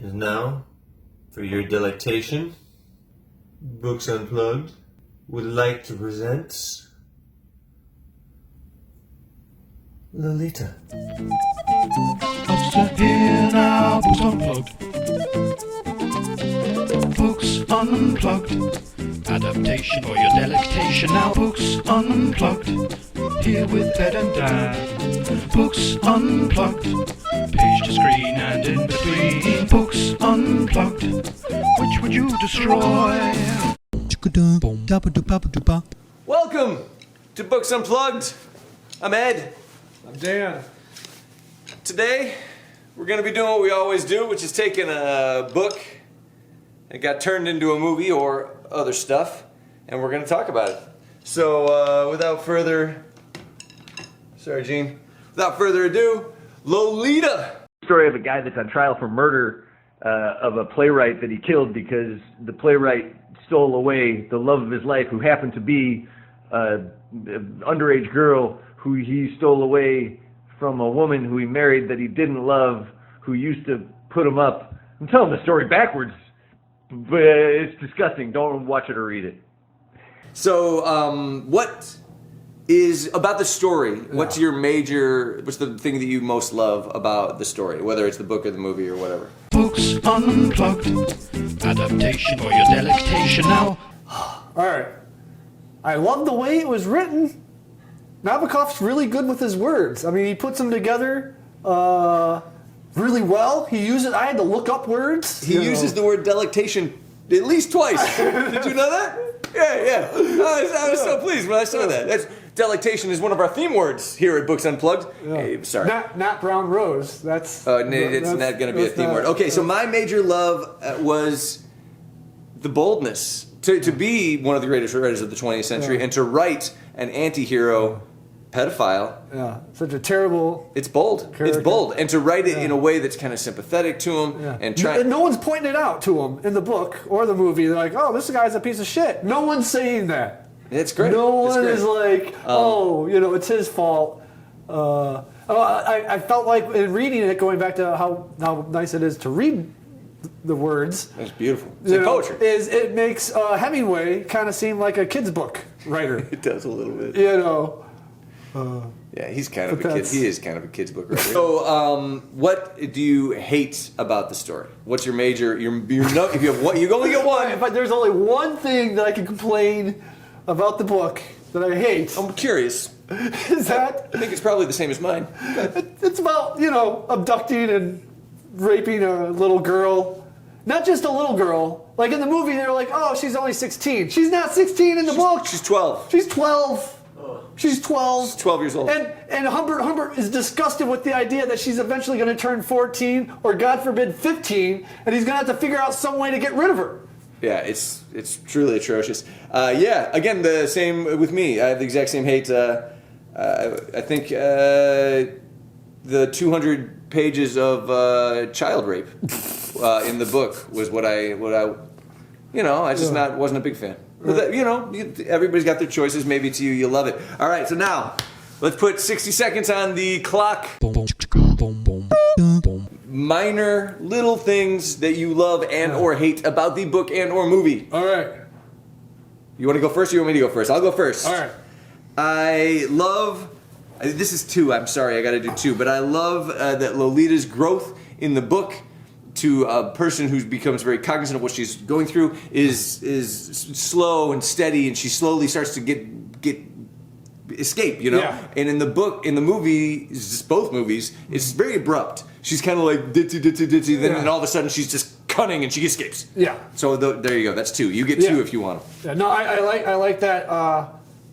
And now, for your delectation, Books Unplugged would like to present Lolita. Upset here now, Books Unplugged. Books Unplugged. Adaptation for your delectation now, Books Unplugged. Here with Ed and Dan. Books Unplugged. Page to screen and in between. Books Unplugged. Which would you destroy? Welcome to Books Unplugged. I'm Ed. I'm Dan. Today, we're going to be doing what we always do, which is taking a book that got turned into a movie or other stuff, and we're going to talk about it. So, without further ado, Lolita! Story of a guy that's on trial for murder of a playwright that he killed because the playwright stole away the love of his life, who happened to be an underage girl who he stole away from a woman who he married that he didn't love, who used to put him up. I'm telling the story backwards, but it's disgusting. Don't watch it or read it. So, what is about the story? What's the thing that you most love about the story, whether it's the book or the movie or whatever? Books Unplugged. Adaptation for your delectation now. Alright. I love the way it was written. Nabokov's really good with his words. I mean, he puts them together really well. I had to look up words. He uses the word delectation at least twice. Did you know that? Yeah. I was so pleased when I saw that. Delectation is one of our theme words here at Books Unplugged. Yeah. Hey, sorry. Not brown rose. That's. It's not going to be a theme word. Okay, so my major love was the boldness to be one of the greatest writers of the 20th century and to write an anti-hero pedophile. Yeah, such a terrible. It's bold. Character. It's bold, and to write it in a way that's kind of sympathetic to him and try. And no one's pointing it out to him in the book or the movie. They're like, "Oh, this guy's a piece of shit." No one's saying that. It's great. No one is like, it's his fault. I felt like in reading it, going back to how nice it is to read the words. It's beautiful. It's like poetry. It makes Hemingway kind of seem like a kid's book writer. It does a little bit. Yeah, he's kind of a kid. He is kind of a kid's book writer. So, what do you hate about the story? What's your major? If you have one, you only get one. But there's only one thing that I can complain about the book that I hate. I'm curious. Is that? I think it's probably the same as mine. It's about, abducting and raping a little girl. Not just a little girl. Like in the movie, they're like, oh, she's only 16. She's not 16 in the book. She's 12. She's 12. She's 12. She's 12 years old. And Humbert is disgusted with the idea that she's eventually going to turn 14 or, God forbid, 15, and he's going to have to figure out some way to get rid of her. Yeah, it's truly atrocious. Again, the same with me. I have the exact same hate. I think the 200 pages of child rape in the book was what I wasn't a big fan. But everybody's got their choices. Maybe to you, you love it. All right, so now let's put 60 seconds on the clock. Minor little things that you love and or hate about the book and or movie. All right. You want to go first or you want me to go first? I'll go first. All right. I love... This is two. I'm sorry. I got to do two. But I love that Lolita's growth in the book to a person who becomes very cognizant of what she's going through is slow and steady, and she slowly starts to get escape, Yeah. And in the book, in the movie, both movies, it's very abrupt. She's kind of like ditzy, then all of a sudden she's just cunning and she escapes. Yeah. So there you go. That's two. You get two if you want them. Yeah, no, I like that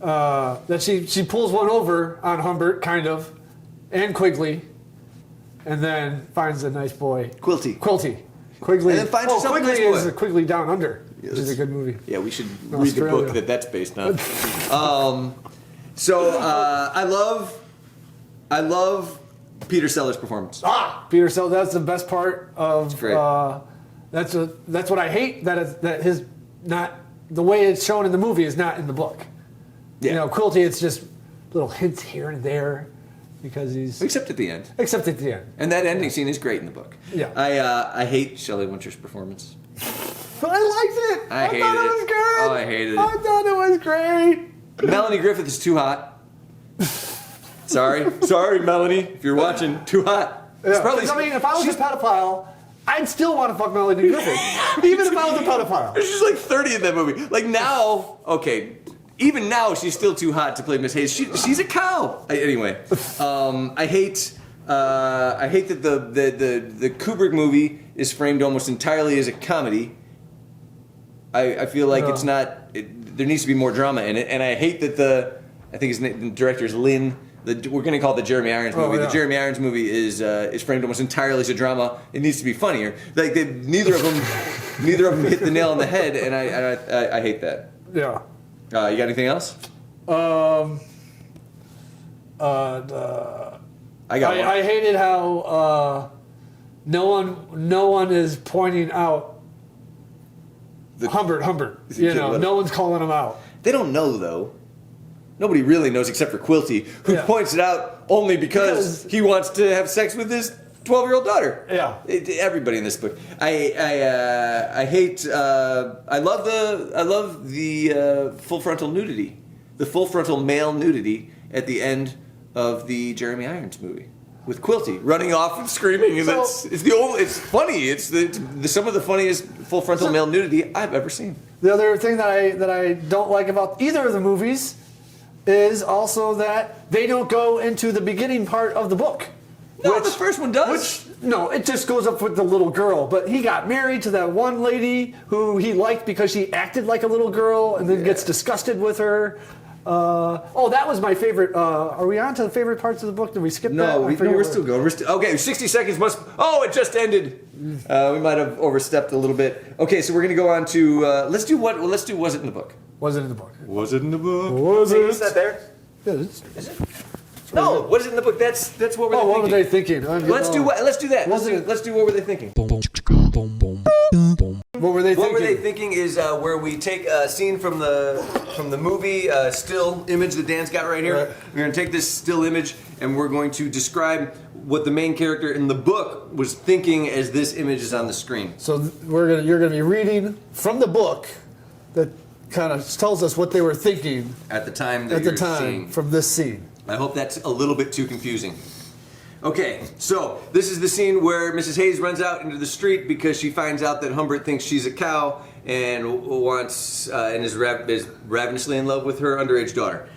that she pulls one over on Humbert, kind of, and Quigley, and then finds a nice boy. Quilty. Quigley. And then finds herself a nice boy. Is Quigley Down Under, which is a good movie. Yeah, we should read the book that's based on. I love Peter Sellers' performance. Peter Sellers, that's the best part of. Great. That's what I hate. That his not the way it's shown in the movie is not in the book. Yeah. Quilty, it's just little hints here and there. because he's Except at the end. except at the end. And that ending scene is great in the book. Yeah. I hate Shelley Winter's performance. But I liked it. I hated thought it it. was good. Oh, I hated it. I thought it was great. Melanie Griffith is too hot. Sorry, Melanie, if you're watching, too hot. It's Yeah. probably, 'Cause, I mean, if I was a pedophile, I'd still want to fuck Melanie Griffith, even if I was a pedophile. she's like 30 in that movie. Like now, okay, even now she's still too hot to play Miss Hayes. She's a cow. Anyway, I hate that the Kubrick movie is framed almost entirely as a comedy. I feel like it's not. There needs to be more drama in it, and I hate that I think the director is Lynn. We're going to call it the Jeremy Irons movie. yeah. The Jeremy Irons movie is framed almost entirely as a drama. It needs to be funnier. Like neither of them hit the nail on the head, and I hate that. Yeah. You got anything else? I got one. I hated how no one is pointing out Humbert. You know, no one's calling him out. They don't know though. Nobody really knows except for Quilty, who points it out only because he wants to have sex with his 12-year-old daughter. Yeah. Everybody in this book. I hate. I love the full frontal nudity, the full frontal male nudity at the end of the Jeremy Irons movie with Quilty running off and screaming. And it's funny. It's some of the funniest full frontal male nudity I've ever seen. The other thing that I don't like about either of the movies is also that they don't go into the beginning part of the book. No, the first one does. No, it just goes up with the little girl. But he got married to that one lady who he liked because she acted like a little girl, and then gets disgusted with her. That was my favorite. Are we on to the favorite parts of the book? Did we skip that? No, we're still going. Okay, 60 seconds must. Oh, it just ended. We might have overstepped a little bit. Okay, so we're gonna go on to let's do was it in the book? Was it in the book? Was it in the book? Was it? Is that there? Yeah, No, what is it in the book? That's what were they thinking? what were they thinking? Let's do that. Was Let's do what were they thinking? What were they thinking? What were they thinking is where we take a scene from the movie, still image that Dan's got right here. Right. We're going to take this still image and we're going to describe what the main character in the book was thinking as this image is on the screen. So you're gonna be reading from the book that kind of tells us what they were thinking At the time that you're seeing. from this scene. I hope that's a little bit too confusing. Okay, so this is the scene where Mrs. Hayes runs out into the street because she finds out that Humbert thinks she's a cow and wants and is ravenously in love with her underage daughter.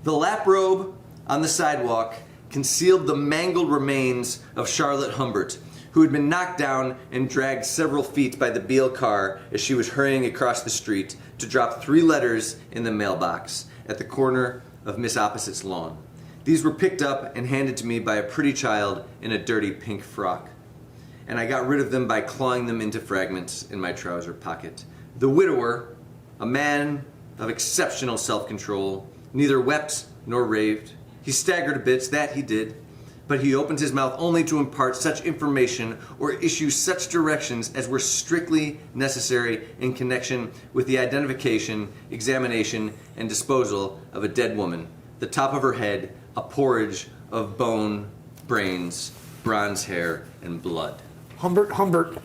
The lap robe on the sidewalk concealed the mangled remains of Charlotte Humbert, who had been knocked down and dragged several feet by the Beale car as she was hurrying across the street to drop 3 letters in the mailbox at the corner of Miss Opposite's lawn. These were picked up and handed to me by a pretty child in a dirty pink frock, and I got rid of them by clawing them into fragments in my trouser pocket. The widower, a man of exceptional self-control, neither wept nor raved. He staggered a bit, that he did, but he opened his mouth only to impart such information or issue such directions as were strictly necessary in connection with the identification, examination, and disposal of a dead woman, the top of her head a porridge of bone, brains, bronze hair, and blood. Humbert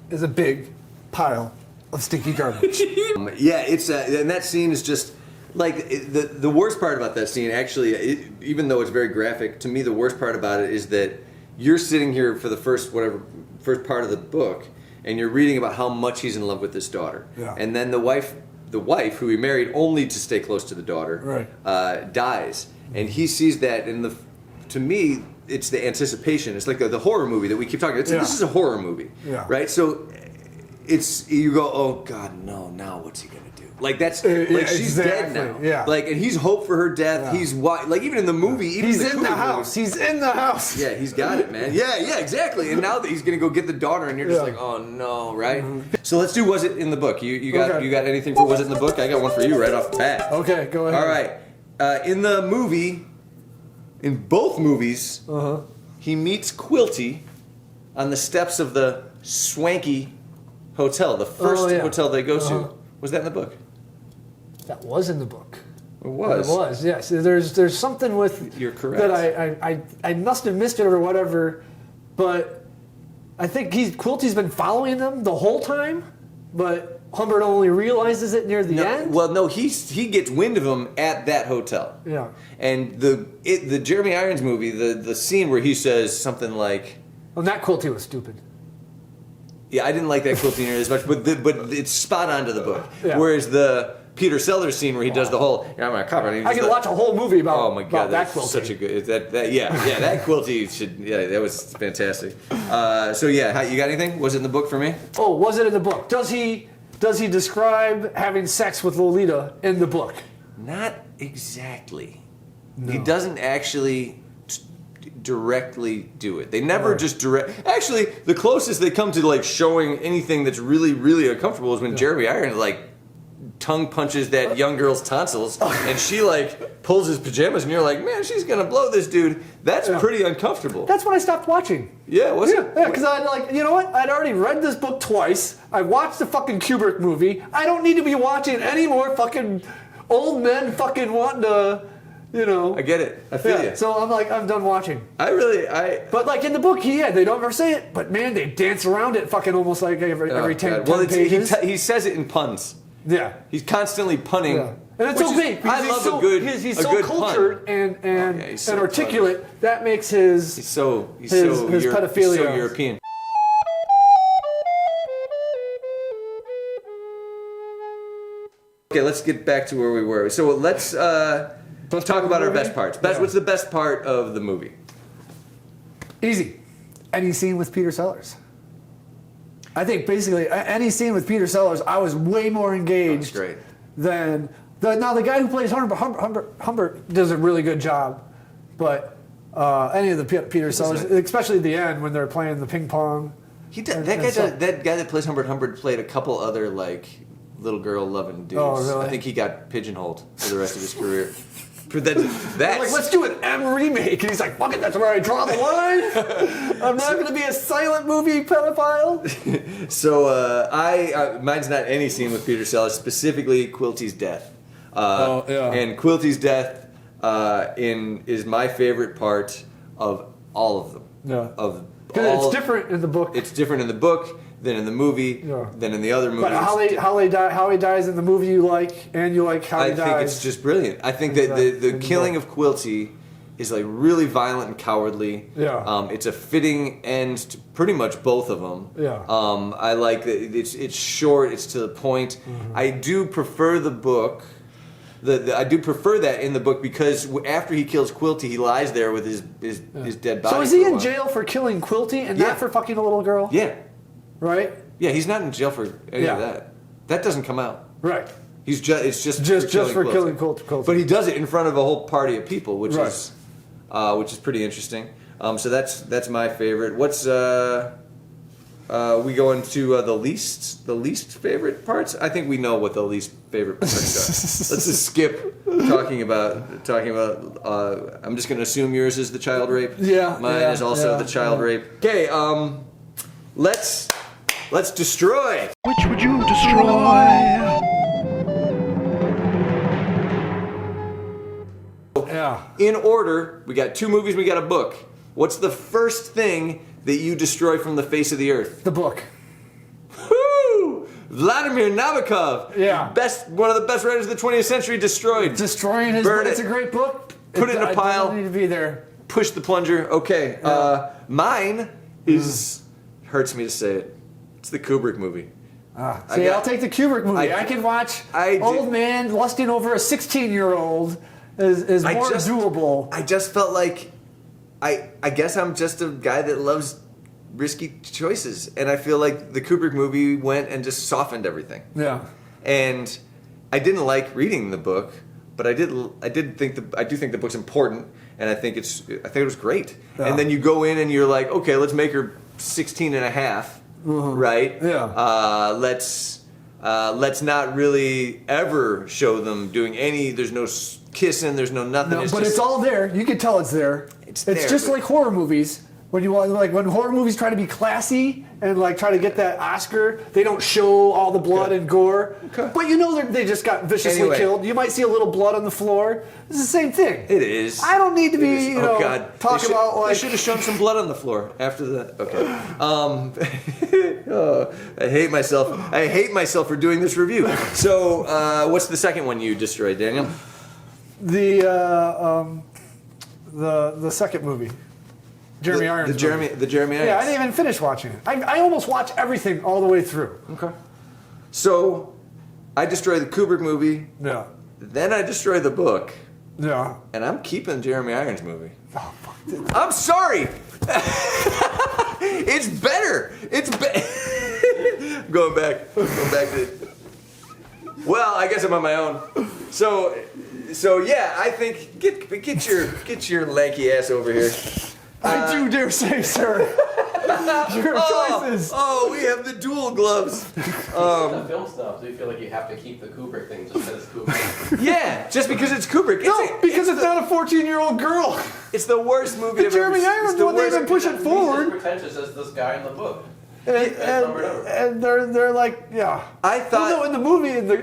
is a big pile of stinky garbage. Yeah, it's and that scene is just like the worst part about that scene. Actually, even though it's very graphic, to me the worst part about it is that you're sitting here for the first part of the book, and you're reading about how much he's in love with this daughter, and then the wife who he married only to stay close to the daughter, dies, and he sees that. And to me, it's the anticipation. It's like the horror movie that we keep talking about. This is a horror movie, right? So you go, oh God, no! Now what's he gonna do? Like that's like she's dead now. Yeah. Like, and he's hoped for her death. Yeah. He's like even in the movie, even he's in the house. Movie, he's in the house. Yeah, he's got it, man. Yeah, exactly. And now that he's gonna go get the daughter, and you're just like, oh no, right? Mm-hmm. So let's do Was It in the Book? You got anything for Was It in the Book? I got one for you right off the bat. Okay, go ahead. All right. In the movie, in both movies, he meets Quilty on the steps of the swanky hotel, the first hotel they go to. Was that in the book? That was in the book. It was. It was, yes. There's something with You're correct. that I must have missed it or whatever, but I think Quilty's been following them the whole time, but Humbert only realizes it near the end. Well, no, he gets wind of him at that hotel. Yeah. And the Jeremy Irons movie, the scene where he says something like, Well, that Quilty was stupid. yeah, I didn't like that quilting nearly as much, but it's spot on to the book. Yeah. Whereas the Peter Sellers scene where he does the whole, I'm a cop. I could watch a whole movie about, oh my god, about that that's Quilty. such a good that Quilty should that was fantastic. So yeah, you got anything? Was it in the book for me? Oh, was it in the book? Does he describe having sex with Lolita in the book? Not exactly. No. He doesn't actually directly do it. They never just direct. Actually, the closest they come to like showing anything that's really, really uncomfortable is when Jeremy Irons like tongue punches that young girl's tonsils, and she like pulls his pajamas, and you're like, man, she's gonna blow this dude. That's pretty uncomfortable. That's when I stopped watching. Yeah, was it? Yeah, because I like, you know what? I'd already read this book twice. I watched the fucking Kubrick movie. I don't need to be watching any more fucking old men fucking wanting to, you know. I get it. I feel you. So I'm like, I'm done watching. But But like in the book, they don't ever say it. But man, they dance around it fucking almost like every 10 pages. He says it in puns. Yeah. He's constantly punning. Yeah. And it's okay. I love a good He's a so good cultured pun. and he's so articulate. That makes his He's so pedophilia. European. Okay, let's get back to where we were. So let's talk about our best parts. What's the best part of the movie? Easy. Any scene with Peter Sellers. I think basically any scene with Peter Sellers, I was way more engaged That's great. than the guy who plays Humbert does a really good job, but any of the Peter Sellers, especially at the end when they're playing the ping pong. That guy that plays Humbert played a couple other like little girl loving dudes. Oh, really? I think he got pigeonholed for the rest of his career. That's Like, let's do an M remake, and he's like, "Fuck it, that's where I draw the line. I'm not going to be a silent movie pedophile." So mine's not any scene with Peter Sellers, specifically Quilty's death. And Quilty's death is my favorite part of all of them. Yeah. Because it's different in the book. It's different in the book than in the movie, than in the other movies. But how he dies in the movie you like, and you like how he dies. I think it's just brilliant. I think that the killing of Quilty is like really violent and cowardly. Yeah. It's a fitting end to pretty much both of them. Yeah. I like that it's short, it's to the point. Mm-hmm. I do prefer the book. I do prefer that in the book because after he kills Quilty, he lies there with his dead body. So is he in jail for killing Quilty and not for fucking a little girl? Yeah. Right? Yeah, he's not in jail for any of that. That doesn't come out. Right. It's just for killing Quilty. But he does it in front of a whole party of people, which is pretty interesting. So that's my favorite. What's we go into the least favorite parts? I think we know what the least favorite parts are. Let's just skip talking about. I'm just going to assume yours is the child rape. Yeah. Mine is also the child rape. Okay. Let's destroy. Which would you destroy? Yeah. In order, we got 2 movies, we got a book. What's the first thing that you destroy from the face of the earth? The book. Woo! Vladimir Nabokov. Yeah. One of the best writers of the 20th century, destroyed. Destroying his Burn book. it. It's a great book. Put it in a pile. It doesn't need to be there. Push the plunger. Okay. Mine is, hurts me to say it, it's the Kubrick movie. I'll take the Kubrick movie. I can watch old man lusting over a 16-year-old is more doable. I just felt like, I guess I'm just a guy that loves risky choices, and I feel like the Kubrick movie went and just softened everything. Yeah. And I didn't like reading the book, but I do think the book's important, and I think it was great. Yeah. And then you go in and you're like, okay, let's make her 16 and a half, right? Yeah. Let's not really ever show them doing any. There's no kissing. There's no nothing. No, but it's all there. You can tell it's there. It's there, just but- like horror movies. When you want, like, when horror movies try to be classy and like try to get that Oscar, they don't show all the blood and gore. Okay. But you know they just got viciously Anyway. killed. You might see a little blood on the floor. It's the same thing. It is. I don't need to be, you know, talk They about They like. should have shown some blood on the floor after the. Okay. Oh, I hate myself. I hate myself for doing this review. So, what's the second one you destroyed, Daniel? The second movie, Jeremy Irons. The Jeremy Irons. Yeah, I didn't even finish watching it. I almost watch everything all the way through. Okay. So, I destroyed the Kubrick movie. Yeah. Then I destroyed the book, Yeah. and I'm keeping the Jeremy Irons movie. Oh, fuck. I'm sorry. It's better. It's going back to. Well, I guess I'm on my own. So yeah, I think get your lanky ass over here. I do dare say, sir. Your choices. Oh, we have the dual gloves. The film stuff, do you feel like you have to keep the Kubrick thing just because it's Kubrick? Yeah, just because it's Kubrick. No, because it's not a 14-year-old girl. It's the worst movie The I've ever Jeremy seen. Irons It's the one, they worst. even push it He's as forward. pretentious as this guy in the book. And they're like, yeah. I thought- Well, no, in the movie, the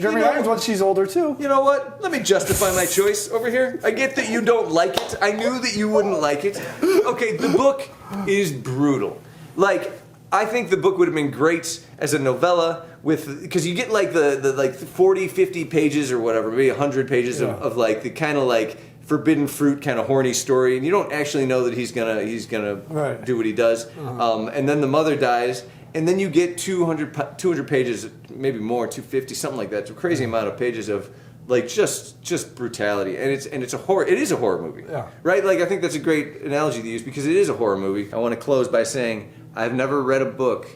Jeremy You know- Irons one, she's older too. You know what? Let me justify my choice over here. I get that you don't like it. I knew that you wouldn't like it. Okay, the book is brutal. Like, I think the book would have been great as a novella because you get like the like 40, 50 pages or whatever, maybe 100 pages of like the kind of like forbidden fruit kind of horny story, and you don't actually know that he's gonna Right. do what he does. And then the mother dies, and then you get 200 pages, maybe more, 250, something like that. It's a crazy amount of pages of like just brutality, and it's a horror. It is a horror movie, Yeah. right? Like I think that's a great analogy to use because it is a horror movie. I want to close by saying I've never read a book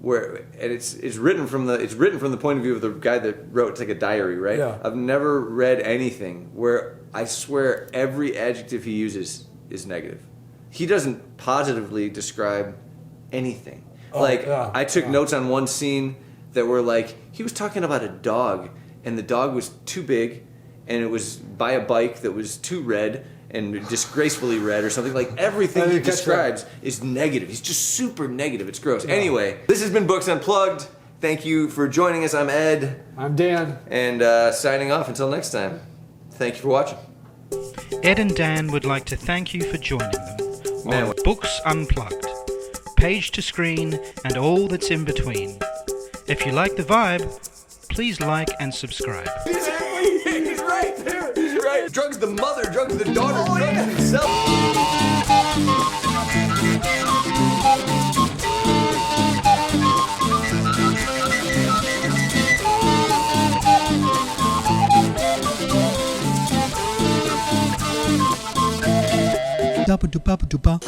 where, and it's written from the point of view of the guy that wrote. It's like a diary, right? Yeah. I've never read anything where I swear every adjective he uses is negative. He doesn't positively describe anything. I took notes on one scene that were like he was talking about a dog, and the dog was too big, and it was by a bike that was too red and disgracefully red or something. Like everything I he didn't catch describes is negative. He's just super negative. It's gross. Anyway, this has been Books Unplugged. Thank you for joining us. I'm Ed, I'm Dan. and signing off until next time. Thank you for watching. Ed and Dan would like to thank you for joining them Man, on Books Unplugged, page to screen and all that's in between. If you like the vibe, please like and subscribe. Exactly. He's right. He's right. Drugs the mother, drugs the daughter, drugs himself. Dabba-doo-babba-doo-ba.